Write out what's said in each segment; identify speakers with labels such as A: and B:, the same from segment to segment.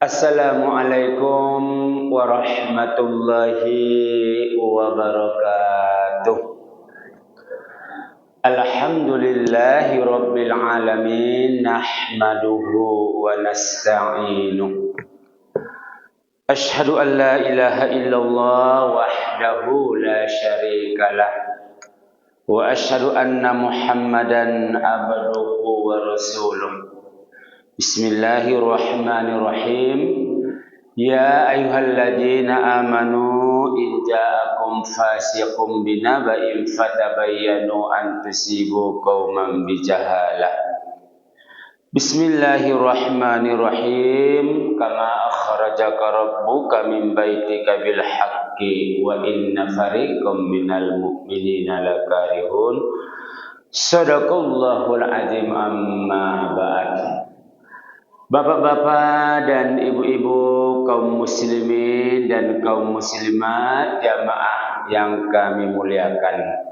A: Assalamualaikum warahmatullahi wabarakatuh. Alhamdulillahi rabbil alamin. Nahmaduhu wa nasta'inuh. Ashhadu an la ilaha illallah wahdahu la syarikalah. Wa ashhadu anna Muhammadan abduhu wa rasuluh. Bismillahirrahmanirrahim. Ya ayyuhalladzina amanu in ja'akum fasiqun binaba'in fatabayyanu an tusibu qauman bijahalah. Bismillahirrahmanirrahim. Kama akhrajaka rabbuka min baitika bil haqqi wa inna fariqam minal mu'minina lakarihun. Shadaqallahul azim. Amma ba'd. Bapak-bapak dan ibu-ibu, kaum muslimin dan kaum muslimat, jamaah yang kami muliakan.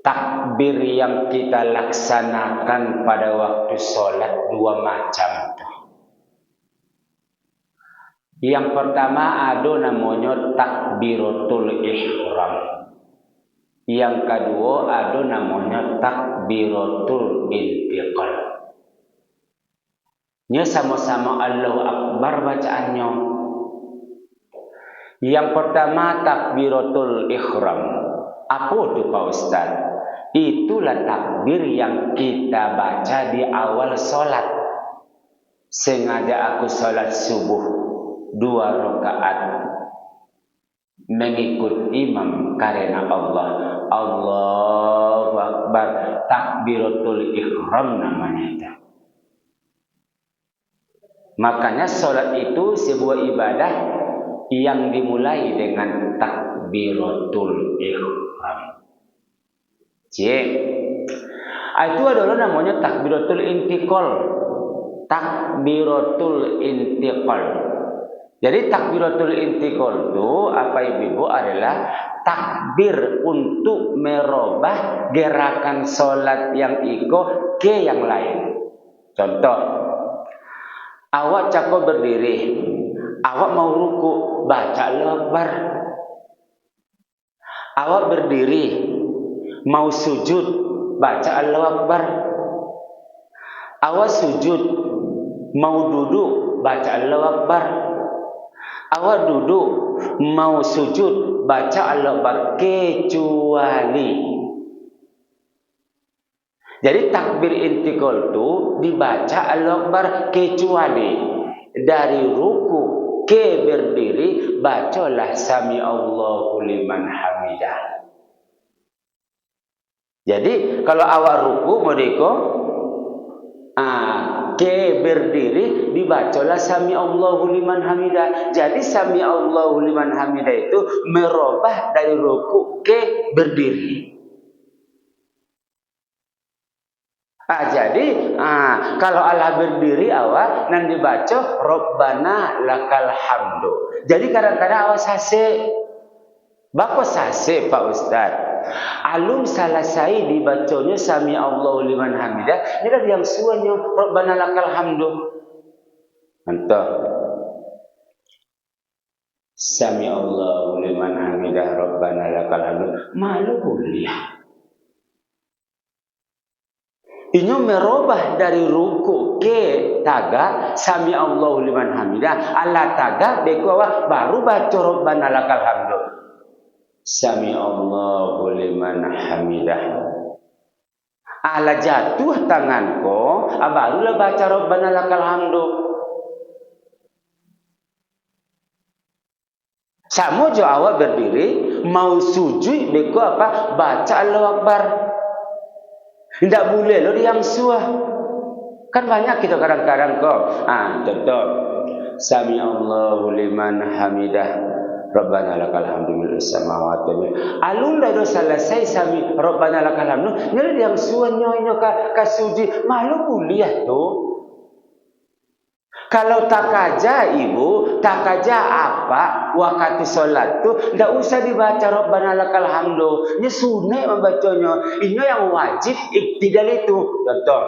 A: Takbir yang kita laksanakan pada waktu sholat dua macam. Yang pertama ada namanya takbiratul ihram. Yang kedua ada namanya takbiratul intiqal. Nya sama-sama Allahu Akbar bacaannya. Yang pertama takbiratul ihram. Apa itu Pak Ustaz? Itulah takbir yang kita baca di awal sholat. Sengaja aku sholat subuh 2 rakaat mengikut imam karena Allah. Allahu Akbar. Takbiratul ihram namanya itu. Makanya sholat itu sebuah ibadah yang dimulai dengan takbiratul ihram. Itu adalah namanya takbiratul intiqal. Takbiratul intiqal. Jadi takbiratul intiqal itu apa ibu adalah takbir untuk merubah gerakan sholat yang iko ke yang lain. Contoh, awak cakap berdiri, awak mau ruku, baca Allahu Akbar. Awak berdiri, mau sujud, baca Allahu Akbar. Awak sujud, mau duduk, baca Allahu Akbar. Awak duduk, mau sujud, baca Allahu Akbar. Kecuali, jadi takbir intiqal itu dibaca Allahu Akbar kecuali dari ruku ke berdiri bacalah sami Allahu liman hamidah. Jadi kalau awak ruku modeko ke berdiri dibacalah sami Allahu liman hamidah. Jadi sami Allahu liman hamidah itu merubah dari ruku ke berdiri. Jadi kalau Allah berdiri awak nan dibaca Rabbana lakal hamdu. Jadi kadang-kadang awak sase. Bako sase Pak Ustaz. Alum selesai dibacanya sami Allahu liman hamidah. Ini yang suanya Rabbana lakal hamdu. Entah. Sami Allahu liman hamidah Rabbana lakal hamdu. Malu kuliah. Ini merubah dari ruku ke taga sami Allahu liman hamidah. Allah taga beko baru baca Rabbana lakal hamdu. Sami Allahu liman hamidah. Allah jatuh tanganku, barulah baca Rabbana lakal hamdu. Sama jo awak berdiri mau sujud beko apa? Baca Allahu Akbar. Tidak boleh loh yang suah. Kan banyak kita kadang-kadang kok. Contoh. Sami Allahu liman hamidah. Rabbana lakal hamdu mil samawati. Alun dah selesai sami Rabbana lakal hamdu. Jadi yang suah nyonya ka suji. Malu kuliah tu. Kalau tak aja ibu, tak aja apa waktu solat tu, tidak usah dibaca Rabbana lakal hamdu. Ini sunnah membacanya. Ini yang wajib iktidal itu. Contoh,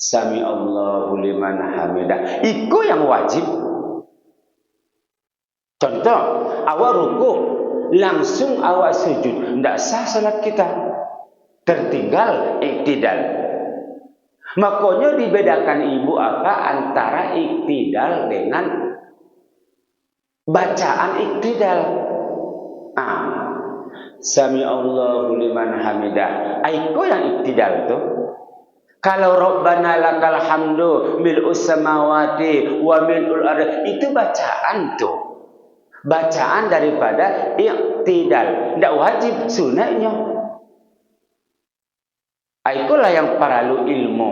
A: Sami Allahu liman hamidah. Itu yang wajib. Contoh, awak ruku, langsung awak sujud, tidak sah salat kita. Tertinggal iktidal. Makanya dibedakan ibu apa antara iktidal dengan bacaan iktidal. Sami Allahu liman hamidah. Itu yang iktidal tu. Kalau Rabbana lakal hamdu mil'us samawati wa mil'ul ardi, itu bacaan tu. Bacaan daripada iktidal. Tidak wajib, sunatnya. Itulah yang perlu ilmu.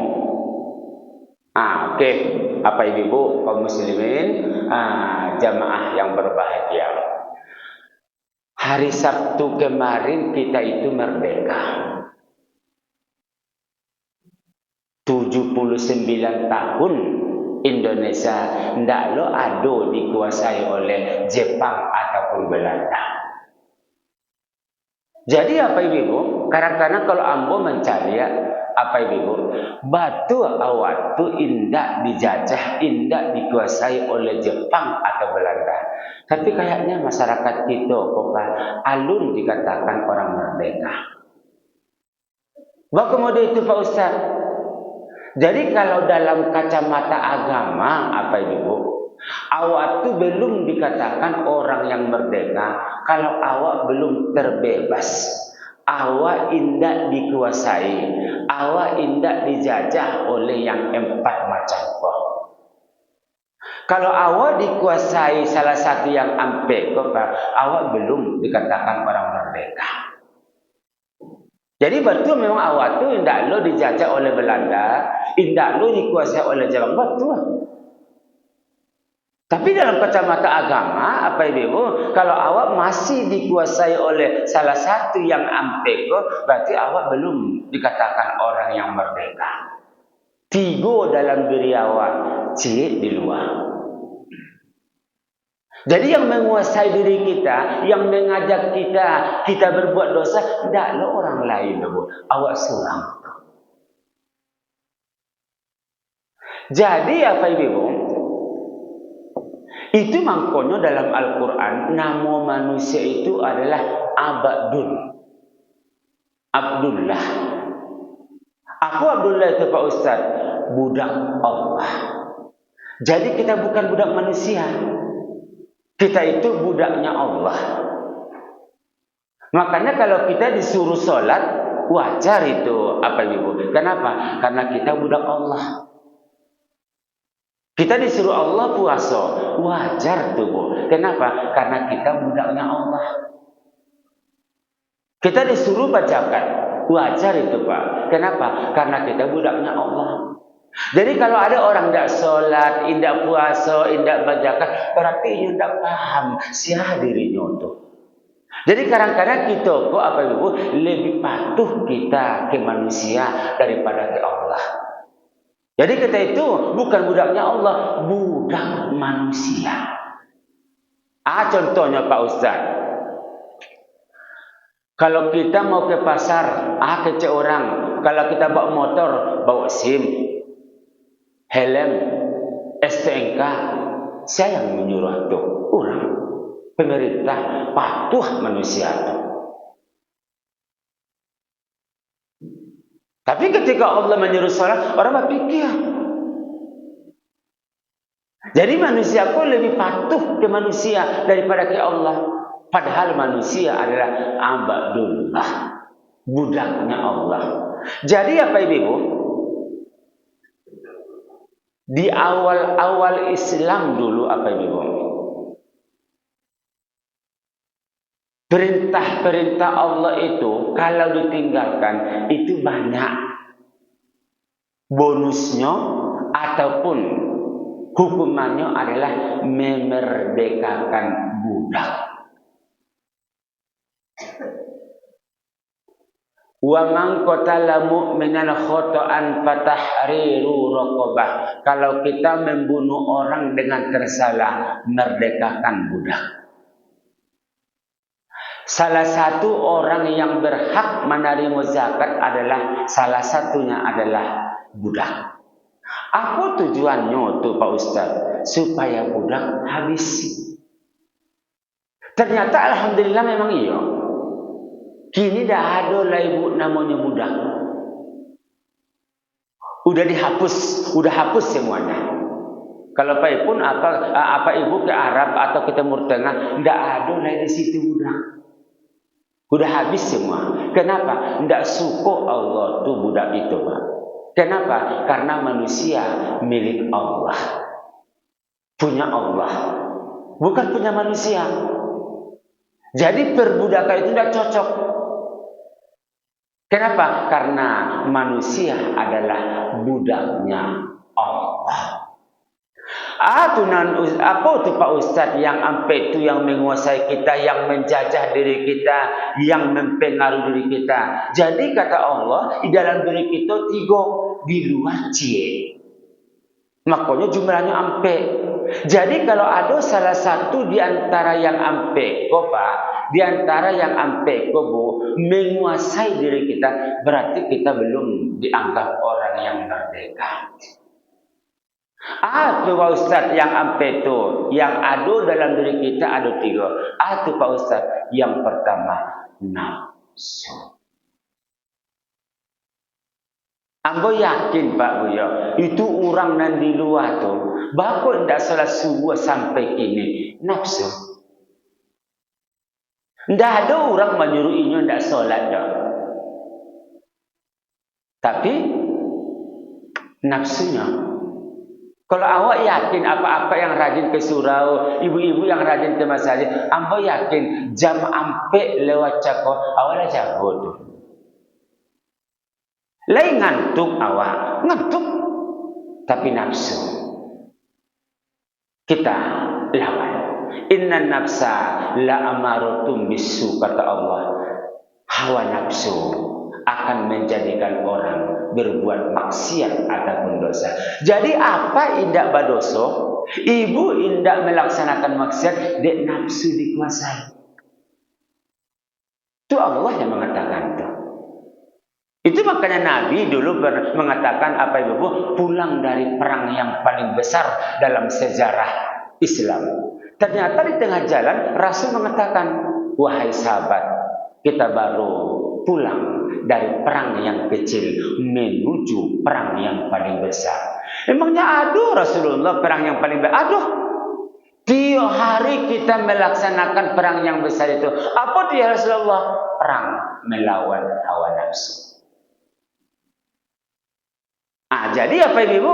A: Okey. Apa ibu kaum muslimin, jamaah yang berbahagia. Hari Sabtu kemarin kita itu merdeka. 79 tahun Indonesia ndak lo ado dikuasai oleh Jepang ataupun Belanda. Jadi apa ibu? Kadang-kadang kalau ambo mencari apa ibu? Batu awak tu indak dijajah, indak dikuasai oleh Jepang atau Belanda. Tapi kayaknya masyarakat kita kok alun dikatakan orang merdeka. Bagaimana itu Pak Ustaz? Jadi kalau dalam kacamata agama apa ibu? Awak tu belum dikatakan orang yang merdeka kalau awak belum terbebas. Awak indak dikuasai, awak indak dijajah oleh yang 4 macam kok. Kalau awak dikuasai salah satu yang ampe kok, awak belum dikatakan orang merdeka. Jadi betul memang awak tu indak lo dijajah oleh Belanda, indak lo dikuasai oleh Jepang, betul. Tapi dalam kacamata agama, apa ibu? Kalau awak masih dikuasai oleh salah satu yang ampeko, berarti awak belum dikatakan orang yang merdeka. 3 dalam diri awak, cilik di luar. Jadi yang menguasai diri kita, yang mengajak kita berbuat dosa, tidaklah orang lain, awak seorang. Jadi apa ibu? Itu makanya dalam Al-Quran nama manusia itu adalah Abdullah. Aku Abdullah itu Pak Ustaz, budak Allah. Jadi kita bukan budak manusia. Kita itu budaknya Allah. Makanya kalau kita disuruh sholat, wajar itu apa ibu? Kenapa? Karena kita budak Allah. Kita disuruh Allah puasa, wajar tuh bu. Kenapa? Karena kita budaknya Allah. Kita disuruh bacakan, wajar itu Pak. Kenapa? Karena kita budaknya Allah. Jadi kalau ada orang tidak sholat, tidak puasa, tidak bacakan, berarti dia tidak paham siapa dirinya tuh. Jadi kadang-kadang kita kok apa ibu lebih patuh kita ke manusia daripada ke Allah. Jadi kita itu bukan budaknya Allah, budak manusia. Contohnya Pak Ustaz. Kalau kita mau ke pasar, kece orang. Kalau kita bawa motor, bawa SIM, helm, STNK. Saya yang menyuruh tuh orang. Pemerintah patuh manusia itu. Tapi ketika Allah menyuruh sholat, orang berpikir. Jadi manusia kok lebih patuh ke manusia daripada ke Allah. Padahal manusia adalah Abdullah, budaknya Allah. Jadi apa ibu? Di awal-awal Islam dulu apa ibu? Perintah-perintah Allah itu kalau ditinggalkan itu banyak bonusnya ataupun hukumannya adalah memerdekakan budak. Wa man qatala mu'minan khata'an fatahriru raqabah. Kalau kita membunuh orang dengan tersalah, merdekakan budak. Salah satu orang yang berhak menerima zakat adalah salah satunya adalah budak. Apa tujuannya tuh Pak Ustaz? Supaya budak habis. Ternyata alhamdulillah memang iya. Kini dah ada lah ibu namanya budak. Udah hapus semuanya. Kalau Pak pun apa ibu ke Arab atau ke Timur Tengah, ndak ada lah di situ budak. Udah habis semua. Kenapa? Ndak suka Allah tuh budak itu, Pak. Kenapa? Karena manusia milik Allah. Punya Allah. Bukan punya manusia. Jadi perbudakan itu ndak cocok. Kenapa? Karena manusia adalah budaknya Allah. Apa itu Pak Ustadz yang ampe itu yang menguasai kita, yang menjajah diri kita, yang mempengaruhi diri kita. Jadi kata Allah, di dalam diri kita 3, di luar cie. Makanya jumlahnya ampe. Jadi kalau ada salah satu di antara yang ampe, Pak, di antara yang ampe, Bu, menguasai diri kita, berarti kita belum dianggap orang yang merdeka. Itu Pak Ustaz yang ampe itu, yang ada dalam diri kita ada 3. Itu Pak Ustaz, yang pertama nafsu. Ambo yakin Pak Buya, itu orang nan di luar tu, bako ndak salah subuh sampai kini nafsu. Ndak ada orang menyuruh inyo ndak solat dah. Tapi nafsunya. Kalau awak yakin apa-apa yang rajin ke surau, ibu-ibu yang rajin ke masjid, ambo yakin jam ampe lewat cako, awak dah jago tu. Lai ngantuk awak, ngantuk. Tapi nafsu kita lawan. Inna nafsa la amaratum bisu, kata Allah. Hawa nafsu akan menjadikan orang berbuat maksiat ataupun dosa. Jadi apa indak badoso, ibu indak melaksanakan maksiat, dek nafsu dikuasai. Itu Allah yang mengatakan itu. Itu makanya Nabi dulu mengatakan apa ibu, pulang dari perang yang paling besar dalam sejarah Islam. Ternyata di tengah jalan Rasul mengatakan, wahai sahabat, kita baru pulang dari perang yang kecil menuju perang yang paling besar. Emangnya ada Rasulullah perang yang paling besar? Aduh, tiap hari kita melaksanakan perang yang besar itu. Apa dia Rasulullah? Perang melawan hawa nafsu. Jadi apa ibu?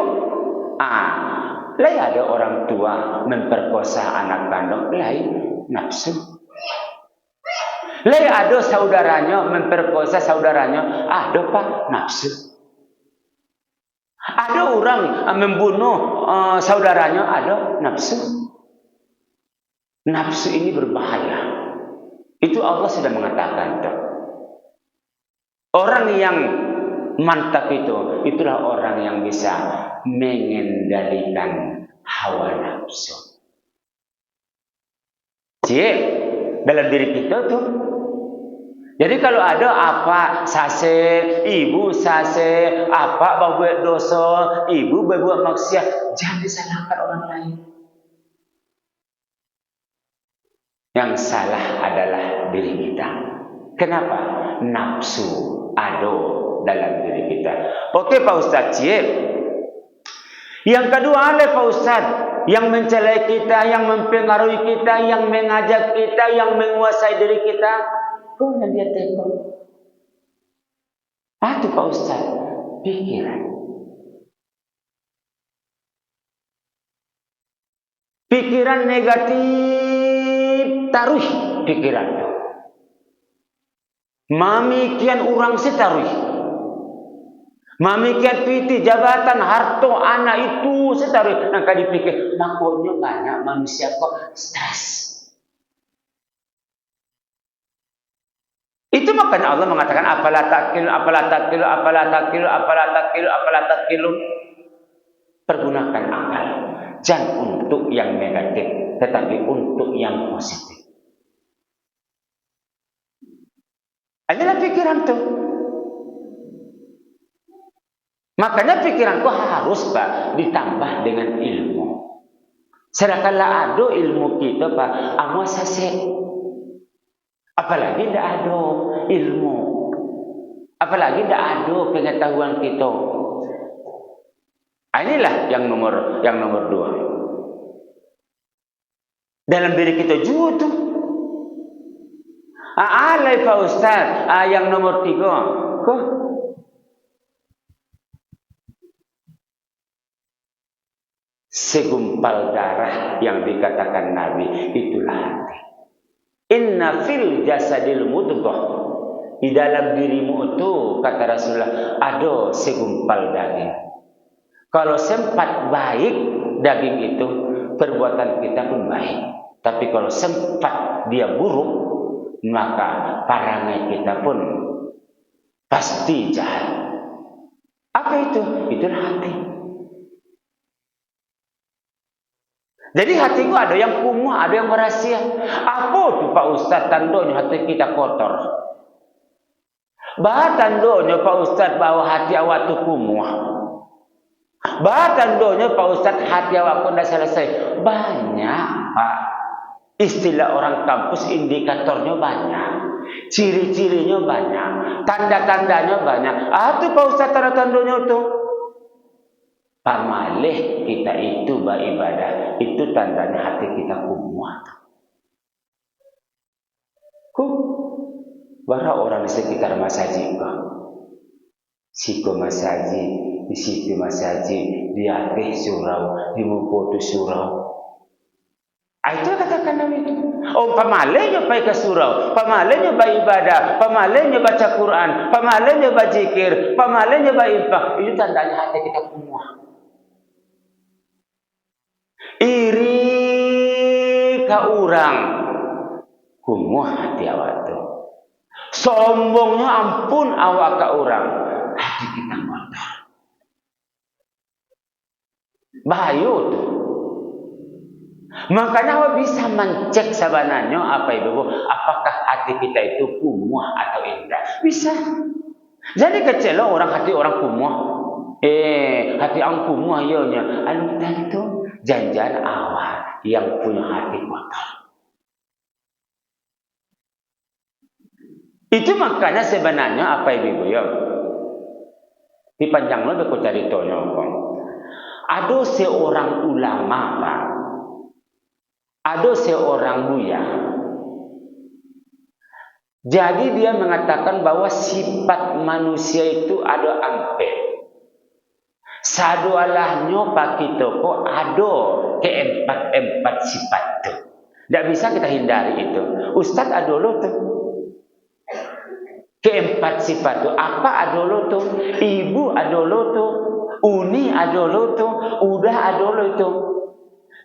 A: Lain ada orang tua memperkosa anak kandung, lain nafsu. Lain ada saudaranya memperkosa saudaranya, ada Pak, nafsu. Ada orang membunuh saudaranya, ada nafsu. Nafsu ini berbahaya. Itu Allah sudah mengatakan itu. Orang yang mantap itu, itulah orang yang bisa mengendalikan hawa nafsu. Dalam diri kita tuh. Jadi kalau ada apa sase, ibu sase, apa berbuat dosa, ibu berbuat maksiat, jangan disalahkan orang lain. Yang salah adalah diri kita. Kenapa? Nafsu ada dalam diri kita. Oke Pak Ustaz, yang kedua Pak Ustaz, yang mencela kita, yang mempengaruhi kita, yang mengajak kita, yang menguasai diri kita, kau yang dia tengok. Itu Pak Ustaz, pikiran. Pikiran negatif, taruh pikiran itu. Mamikian orang setaruh. Mamikian piti, jabatan, harta, anak itu setaruh. Nangka dipikir, makanya banyak manusia kok stres. Itu makanya Allah mengatakan apalah takilu. Pergunakan akal. Jangan untuk yang negatif, tetapi untuk yang positif. Adalah pikiran tuh. Makanya pikiranku harus Pak ditambah dengan ilmu. Sedangkanlah ada ilmu kita Pak, awas sasek. Apalagi tidak ada ilmu. Apalagi tidak ada pengetahuan kita. Inilah yang nomor 2. Dalam diri kita juga tuh. Alai Pak Ustaz. Yang nomor 3. Kok? Segumpal darah yang dikatakan Nabi, itulah hati. Inna fil jasadil mudghah. Di dalam dirimu itu, kata Rasulullah, ada segumpal daging. Kalau sempat baik daging itu, perbuatan kita pun baik. Tapi kalau sempat dia buruk, maka perangai kita pun pasti jahat. Apa itu? Itulah hati. Jadi hatiku ada yang kumuh, ada yang berasia. Apa tuh Pak Ustaz tandanya hati kita kotor? Bah tandanya Pak Ustaz bahwa hati awak tu kumuh. Bah tandanya Pak Ustaz hati awak pun dah selesai. Banyak Pak. Istilah orang kampus indikatornya banyak. Ciri-cirinya banyak. Tanda-tandanya banyak. Tu Pak Ustaz tanda-tandanya tu. Pamalih kita itu beribadah. Itu tandanya hati kita kumuh. Bara orang di sekitar masjid kok. Siko masjid, di situ masjid, di atas surau, di mukotu surau. Itu katakan Nabi itu. Pamalenya pergi ke surau, pamalenya beribadah, pamalenya baca Quran, pamalenya berzikir, pamalenya berinfak. Itu tandanya hati kita kumuh. Iri ke orang, kumuh hati awak tu. Sombongnya ampun awak ke orang, hati kita kotor. Bahaya tu. Makanya awak bisa mencek sebenarnya apa itu, apakah hati kita itu kumuh atau indah. Bisa. Jadi kecil orang hati orang kumuh. Hati orang kumuh ianya. Tentu janjian awak yang punya hati kotor. Itu makanya sebenarnya apa ibu ya? Di panjang lo aku cari tonyo. Ada seorang ulama Pak. Ada seorang buya. Jadi dia mengatakan bahwa sifat manusia itu ada empat. Sadualahnya Pak kita kok ada keempat sifat itu. Tidak bisa kita hindari itu. Ustaz ada lo tuh. Keempat sifat itu apa adolo tu? Ibu adolo tu, uni adolo tu, udah adolo tu.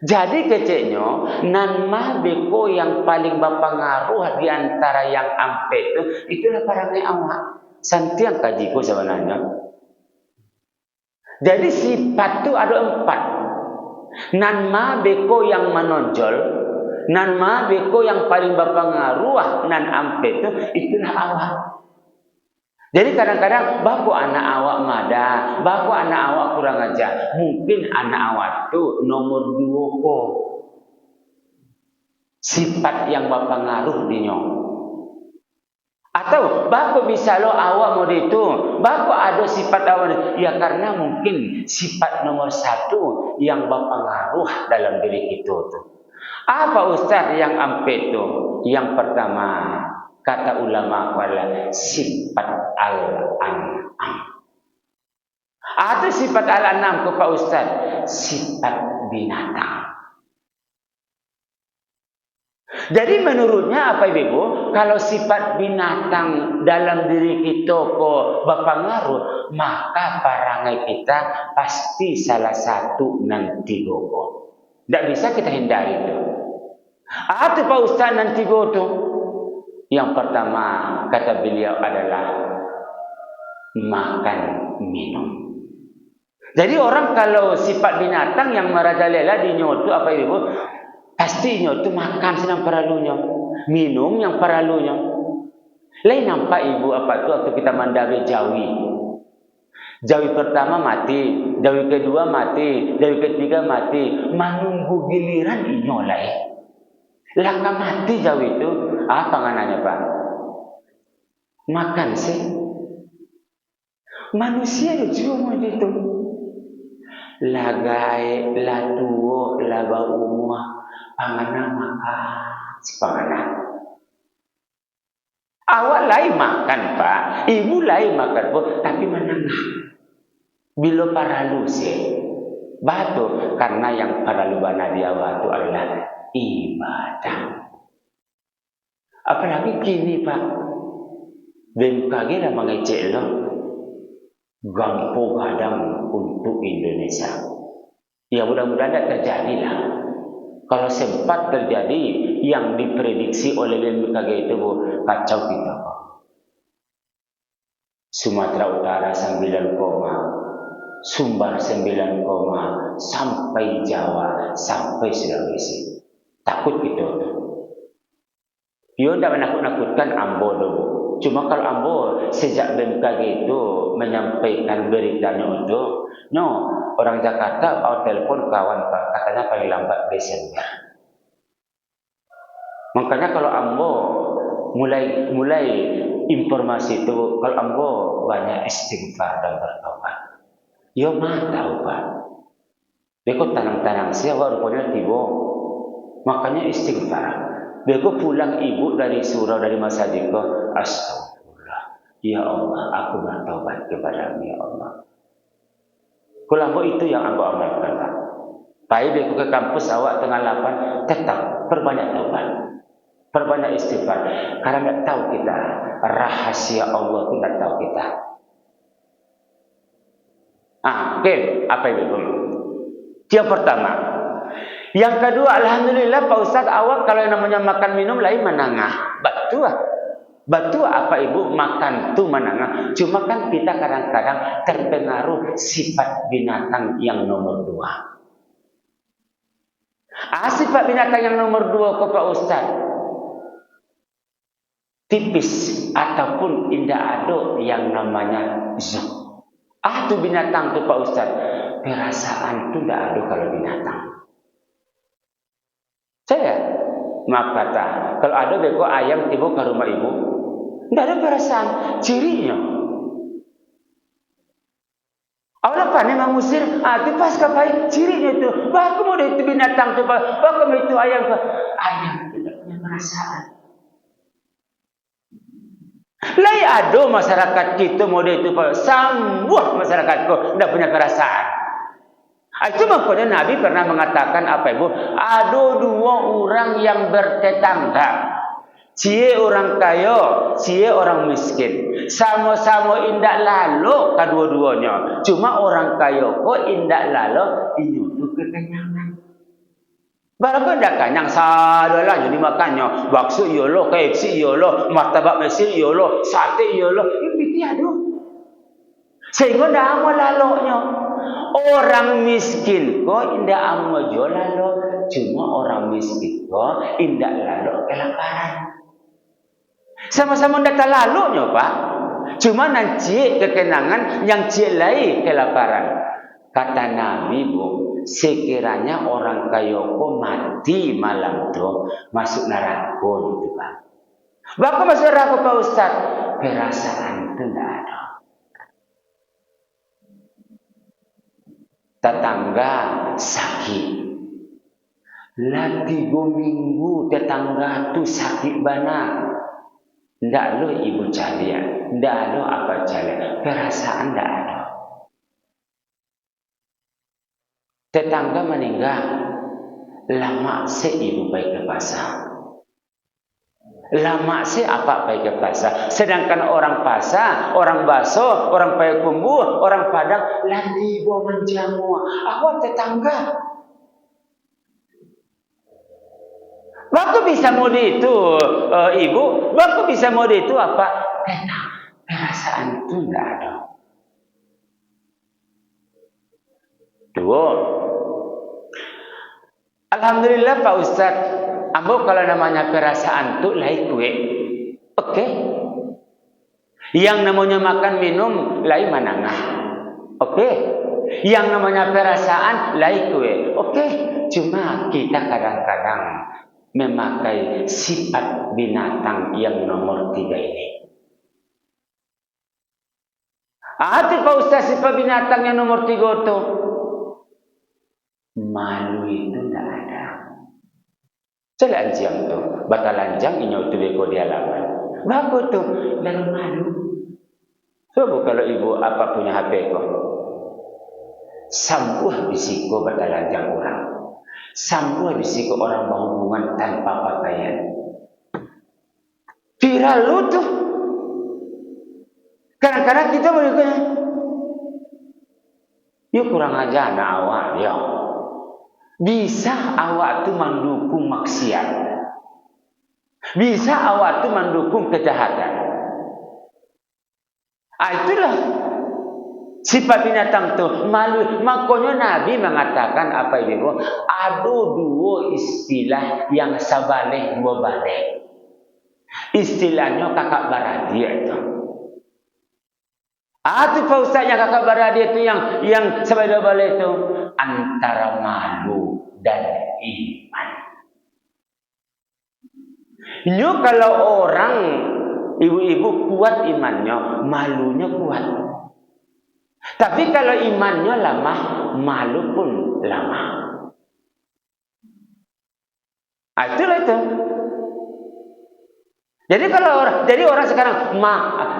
A: Jadi keceknya nama beko yang paling berpengaruh di antara yang ampe itu itulah perangai awak. Santiang kajiku sebenarnya. Jadi sifat itu ada 4. Nama beko yang menonjol, nama beko yang paling berpengaruh nan ampe itu itulah awak. Jadi kadang-kadang baku anak awak mada, baku anak awak kurang ajar. Mungkin anak awak tu nomor 2 ko. Sifat yang berpengaruh di nyong. Atau baku bisa lo awak mau itu, baku ada sifat awak. Ya karena mungkin sifat nomor 1 yang berpengaruh dalam diri kita tu. Apa Ustaz yang ampe tu? Yang pertama, kata ulama adalah sifat al-an'am. Atau sifat al-an'am ke Pak Ustaz? Sifat binatang. Jadi menurutnya apa ibu? Kalau sifat binatang dalam diri kita kok berpengaruh, maka perangai kita pasti salah satu nanti gogo. Tidak bisa kita hindari itu. Atau Pak Ustaz nanti gogo. Yang pertama kata beliau adalah makan minum. Jadi orang kalau sifat binatang yang merajalela di nyoto apa ibu? Pasti nyoto makan senang peralunya, minum yang peralunya. Lain nampak ibu apa tu waktu kita mandabe Jawi. Jawi pertama mati, jawi kedua mati, jawi ketiga mati. Menunggu giliran inyolai. Laka mati jawi itu. Apa ngananya Pak? Makan sih. Manusia itu cuma gitu. Lagai, latuo, laba umah, panganan makan, si panganan. Awak lain makan Pak, ibu lain makan Pak, tapi menengah. Bila paralu sih, batu karena yang paralu bana dia waktu adalah ibadah. Apalagi kini Pak, BMKG dah mengecek loh, gampo gadang untuk Indonesia. Ya mudah-mudahan tidak terjadi lah. Kalau sempat terjadi yang diprediksi oleh BMKG itu kacau kita Pak. Sumatera Utara 9, Sumbar 9, sampai Jawa, sampai Sulawesi. Takut gitu. Yo tidak menakut-nakutkan Ambo dulu. Cuma kalau Ambo sejak BMKG itu menyampaikan beritanya itu, orang Jakarta telepon kawan Pak, katanya paling lambat Desember. Makanya kalau Ambo mulai informasi itu, kalau Ambo banyak istighfar dan bertobat. Yo mah tahu Pak. Beko tanang-tanang siapa rupanya tiba. Makanya istighfar. Beko pulang ibu dari surau dari Masjidiko, astagfirullah. Ya Allah, aku bertobat kepadamu ya Allah. Kalau itu yang aku amalkan Pak. Baik beko ke kampus awak tengah 8, tetap perbanyak taubat. Perbanyak istighfar. Karena tidak tahu kita rahasia Allah itu tidak tahu kita. Oke, apa itu? Yang pertama. Yang kedua, alhamdulillah Pak Ustaz, awak kalau yang namanya makan minum lain menangah. Betul apa Ibu, makan tuh menangah. Cuma kan kita kadang-kadang terpengaruh sifat binatang yang nomor 2. Sifat binatang yang nomor 2 kok Pak Ustaz? Tipis ataupun indah ada yang namanya zuh. Itu binatang tuh Pak Ustaz. Perasaan tuh tidak ada kalau binatang. Saya maaf kata, kalau ada beko ayam tiba ke rumah ibu, tidak ada perasaan. Cirinya awalnya panen mengusir, itu pas kapai cirinya itu. Bahkan mau itu binatang tuh, bahkan itu ayam tidak punya perasaan. Lai ada masyarakat kita model itu Pak. Semua masyarakat tidak punya perasaan. Itu makanya Nabi pernah mengatakan apa Ibu? Ada 2 orang yang bertetangga. Cie orang kaya, cie orang miskin. Sama-sama indak lalu kedua-duanya. Cuma orang kaya kok indak lalu inyutu kekenyangan. Barang dah kenyang sadalah jadi makannya. Bakso yolo, KFC yolo, martabak Mesir yolo, sate yolo. Itu aduh. Sehingga dah amal laloknya. Orang miskin kok indah amal jolalo. Cuma orang miskin kok indah lalok kelaparan. Sama-sama data laloknya Pak. Cuma nanti kekenangan yang lain kelaparan. Kata Nabi Bu, sekiranya orang kayoko mati malam itu masuk neraka gitu Pak. Bapak masuk neraka Pak Ustaz. Perasaan itu tidak ada. Tetangga sakit. Lah 3 minggu tetangga tu sakit bana. Tidak lo ibu calian, tidak lo apa calian. Perasaan tidak ada. Tetangga meninggal, lama ibu baik ke pasar. Lama apa baik ke pasar. Sedangkan orang pasar, orang baso, orang Payakumbuh, orang Padang, lagi bawa menjamu. Awak tetangga. Waktu bisa mode itu, ibu. Waktu bisa mode itu apa? Tenang. Perasaan itu tidak ada. 2. Alhamdulillah Pak Ustaz, ambo kalau namanya perasaan tu lain kue. Oke. Yang namanya makan minum lain manangah. Oke. Yang namanya perasaan laikue. Oke. Cuma kita kadang-kadang memakai sifat binatang yang nomor 3 ini. Itu Pak Ustaz, sifat binatang yang nomor 3 itu. Malu itu tidak ada. Celanjang tuh, batalanjang inyo itu beko di halaman. Bagus tuh, lalu malu. Coba kalau ibu apa punya HP kok. Sambuh bisiko batalanjang orang. Sambuh bisiko orang berhubungan tanpa pakaian. Viral lu tuh. Kadang-kadang kita berikutnya. Yuk kurang aja anak awak ya. Bisa awak tuh mendukung maksiat. Bisa awak tuh mendukung kejahatan. Itulah sifat binatang tuh malu. Makanya Nabi mengatakan apa itu? Ada 2 istilah yang sabalik 2 balik. Istilahnya kakak beradik itu. Itu Pak Ustaznya kakak beradik itu yang sabalik 2 balik itu antara malu dan iman. Ini kalau orang ibu-ibu kuat imannya, malunya kuat. Tapi kalau imannya lemah, malu pun lemah. Itulah itu. Jadi kalau orang sekarang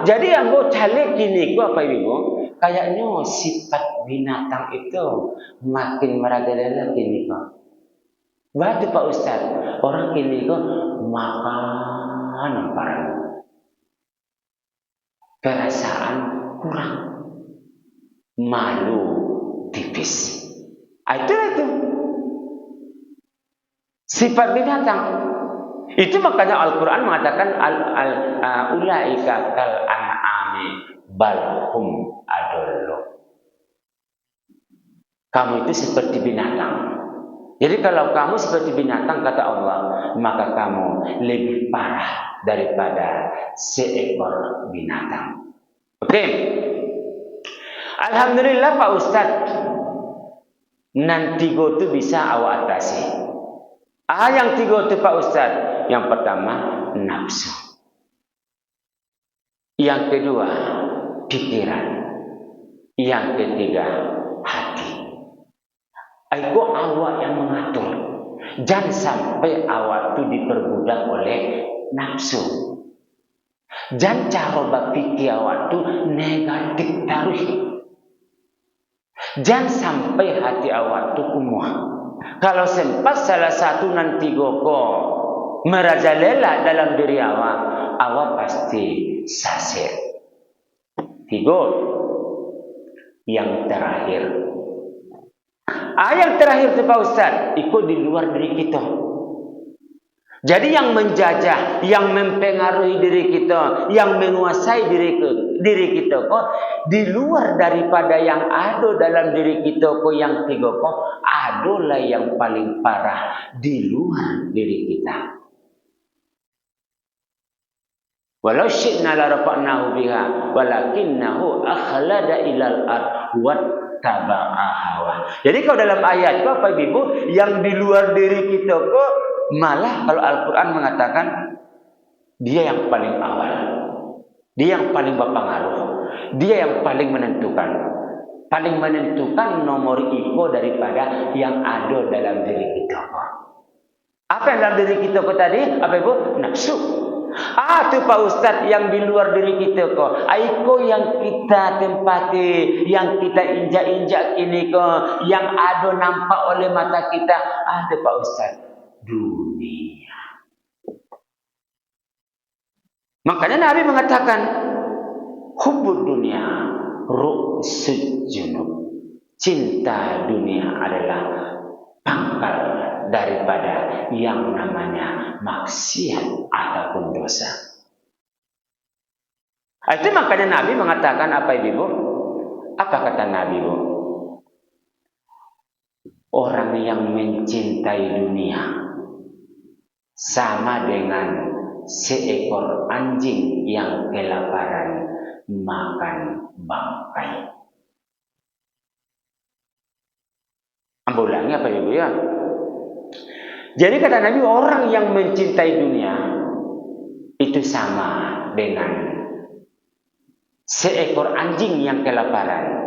A: jadi yang mau caleg gini apa ibu? Kayaknya sifat binatang itu makin merajalela gini kok. Batu Pak Ustaz, orang gini kok makan barang. Perasaan kurang. Malu tipis. Itulah itu. Sifat binatang. Itu makanya Al-Quran mengatakan ulaika kal an'ami bal hum adallu. Kamu itu seperti binatang. Jadi kalau kamu seperti binatang kata Allah, maka kamu lebih parah daripada seekor binatang. Oke. Alhamdulillah Pak Ustadz, nanti itu bisa awak atasi. Yang 3 itu Pak Ustadz. Yang pertama nafsu. Yang kedua pikiran. Yang ketiga hati. Itu awak yang mengatur. Jangan sampai awak itu diperbudak oleh nafsu. Jangan cara berpikir awak itu negatif terus. Jangan sampai hati awak itu kumuh. Kalau sempat salah satu nanti goko merajalela dalam diri awak pasti sasir. 3. Yang terakhir. Yang terakhir itu Pak Ustaz, ikut di luar diri kita. Jadi yang menjajah, yang mempengaruhi diri kita, yang menguasai diri kita kok di luar daripada yang ada dalam diri kita kok yang 3 kok adalah yang paling parah di luar diri kita. Walau syi'na la rafa'nahu biha walakinnahu akhlada ilal ard wattaba'a hawa. Jadi kalau dalam ayat Bapak Ibu yang di luar diri kita kok malah kalau Al-Quran mengatakan dia yang paling awal, dia yang paling berpengaruh, dia yang paling menentukan nomor iko daripada yang ada dalam diri kita. Apa yang dalam diri kita tadi? Apa Ibu? Nafsu. Itu Pak Ustadz yang di luar diri kita kok. Iko yang kita tempati, yang kita injak-injak ini kok, yang ada nampak oleh mata kita. Ada Pak Ustadz. Dunia. Makanya Nabi mengatakan hubbud dunia ru'sud junub. Cinta dunia adalah pangkal daripada yang namanya maksiat ataupun dosa. Itu makanya Nabi mengatakan apa Ibu? Apa kata Nabi Bu? Orang yang mencintai dunia sama dengan seekor anjing yang kelaparan makan bangkai. Ambulannya apa ibu ya? Jadi kata Nabi, orang yang mencintai dunia itu sama dengan seekor anjing yang kelaparan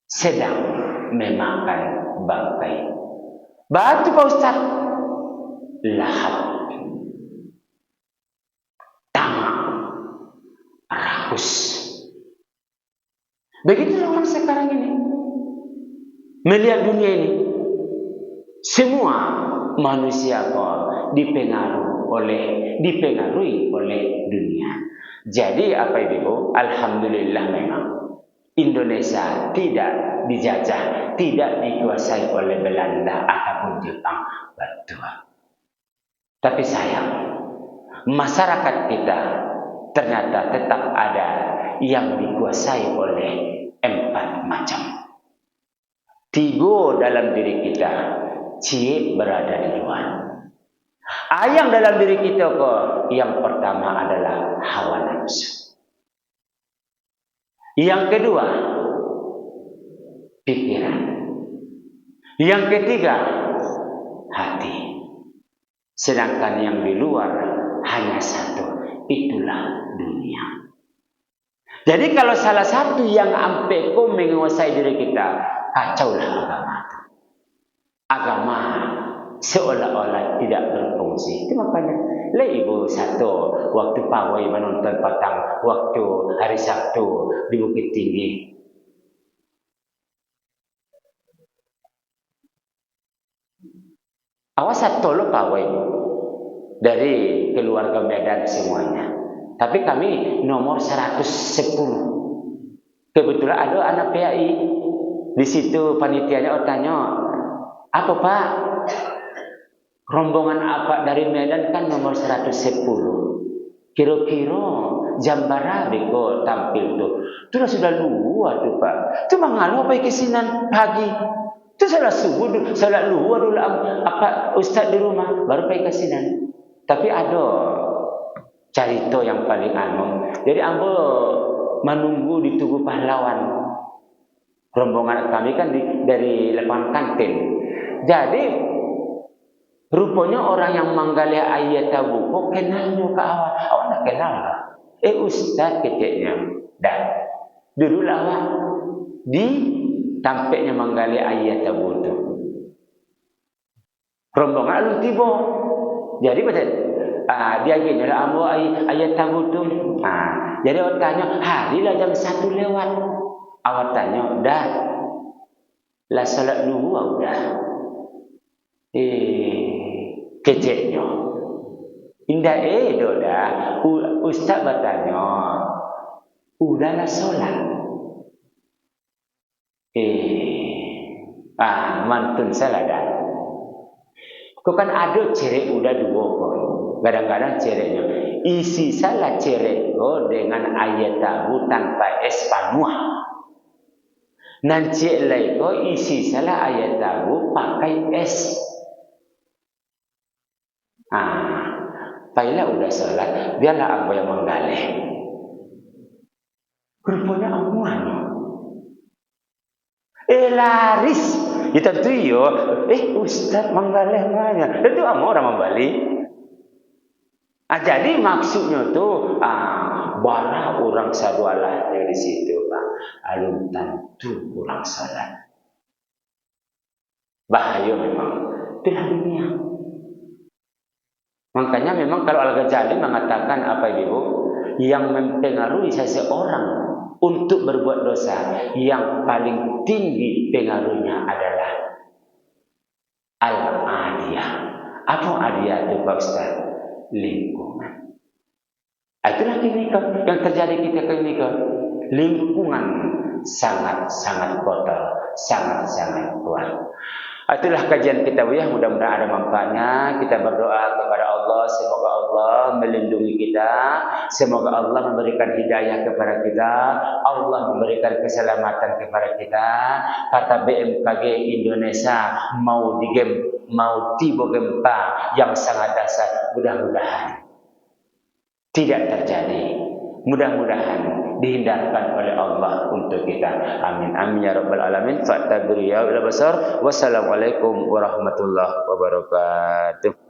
A: sedang memakan bangkai. Batu Pak Ustaz, lahap, tamak, rakus. Begitulah orang sekarang ini melihat dunia ini. Semua manusia kok dipengaruhi oleh dunia. Jadi apa itu? Alhamdulillah memang Indonesia tidak dijajah, tidak dikuasai oleh Belanda ataupun Jepang. Betul. Tapi sayang, masyarakat kita ternyata tetap ada yang dikuasai oleh 4 macam. 3 dalam diri kita, C berada di luar. Yang dalam diri kita kok, yang pertama adalah hawa nafsu. Yang kedua, pikiran. Yang ketiga, hati. Sedangkan yang di luar hanya satu, itulah dunia. Jadi kalau salah satu yang ampe kau menguasai diri kita, kacaulah agama. Agama seolah-olah tidak berfungsi. Itu makanya ibu satu waktu pawai menonton patang, waktu hari Sabtu di Bukit Tinggi. Awas satu lo pawai dari keluarga Medan semuanya. Tapi kami nomor 110. Kebetulan ada anak PAI di situ, panitianya tanya, apa Pak? Rombongan apa dari Medan kan nomor 110. Kira-kira jam berapa kok tampil tuh? Itu sudah luar tuh Pak. Itu mengalu apa kesinan pagi? Itu salah subuh, salah luar dulu apa Ustaz di rumah baru pergi kesinan. Tapi ada cerita yang paling Jadi ambo menunggu di Tugu Pahlawan. Rombongan kami kan dari lapangan kantin. Jadi rupanya orang yang menggali ayat tabu kok kenalnya ke awak. Awak nak kenal lah. Ustaz keceknya. Dan dulu awak di tampaknya menggali ayat tabu tu. Rombongan lalu tiba. Jadi macam dia gini lah ambo ayat tabu tu. Jadi awak tanya, harilah jam 1 lewat. Awak tanya, dah lah salat dulu dah. Keceknya. Indah dah. Ustaz bertanya, udahlah solat. Mantun salah dah. Kau kan ada cerek udah 2 kok. Kadang-kadang cereknya isi salah cerek dengan ayat tabu tanpa espanua. Nanti lagi isi salah ayat tabu pakai es. Baiklah udah salat, biarlah aku yang menggalih. Rupanya amuan. Laris. Kita tu Ustaz menggalih mana? Itu amu orang membalik. Jadi maksudnya tu bara orang sadualah di situ Pak. Alun tentu kurang salat. Bahaya memang. Itulah dunia. Makanya memang kalau Al-Ghazali mengatakan apa ibu, yang mempengaruhi seseorang untuk berbuat dosa, yang paling tinggi pengaruhnya adalah al-adiyah. Apa adiyah itu Pak Ustaz? Lingkungan. Itulah kenikah yang terjadi kita kenikah. Lingkungan sangat-sangat kotor, sangat-sangat kuat. Itulah kajian kita ya, mudah-mudahan ada manfaatnya. Kita berdoa kepada Allah, semoga Allah melindungi kita, semoga Allah memberikan hidayah kepada kita, Allah memberikan keselamatan kepada kita. Kata BMKG Indonesia mau tiba gempa yang sangat dahsyat, mudah-mudahan tidak terjadi. Mudah-mudahan dihindarkan oleh Allah untuk kita. Amin amin ya rabbal alamin. Fa'tabiru ya ila basar. Wassalamualaikum warahmatullahi wabarakatuh.